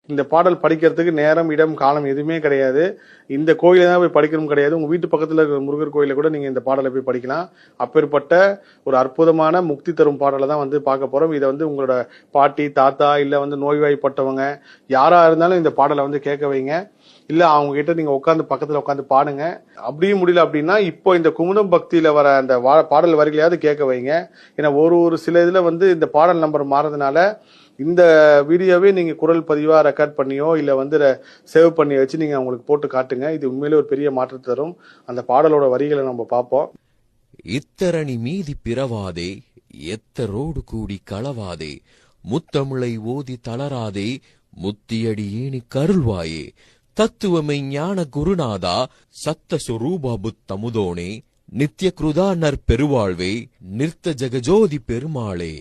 இந்த பாடல் படிக்கிறதுக்கு நேரம், இடம், காலம் எதுவுமே கிடையாது. இந்த கோயில தான் போய் படிக்கணும் கிடையாது. உங்க வீட்டு பக்கத்துல இருக்கிற முருகர் கோயில கூட நீங்க இந்த பாடலை போய் படிக்கலாம். அப்பேற்பட்ட ஒரு அற்புதமான முக்தி தரும் பாடலை தான் பார்க்க போறோம். இதை உங்களோட பாட்டி, தாத்தா, இல்ல நோய்வாய்ப்பட்டவங்க யாரா இருந்தாலும் இந்த பாடலை கேட்க வைங்க. இல்ல அவங்க கிட்ட நீங்க பக்கத்துல உட்காந்து பாடுங்க. அப்படியும் முடியல அப்படின்னா இப்போ இந்த குமுதம் பக்தியில வர அந்த பாடல் வரிகளையாவது கேட்க வைங்க. ஏன்னா ஒரு சில இதுல இந்த பாடல் நம்பர் மாறதுனால இந்த வீடியோவே நீங்க குரல் பதிவா ரெக்கார்ட் பண்ணியோ இல்ல சேவ் பண்ணி வச்சு நீங்க அவங்களுக்கு போட்டு காட்டுங்க. இது உண்மையிலே ஒரு பெரிய மாற்றத்தை தரும். அந்த பாடலோட வரிகளை நம்ம பார்ப்போம். இத்தரணி மீதி பிறவாதே, எத்தரோடு கூடி களவாதே, முத்தமிழை ஓதி தளராதே, முத்தியடி ஏனி கருள்வாயே, தத்துவமை ஞான குருநாதா, சத்த சுரூபா புத்தமுதோனே, நித்ய கிருதா நற்பெருவாழ்வே, நிறுத்த ஜெகஜோதி பெருமாளே.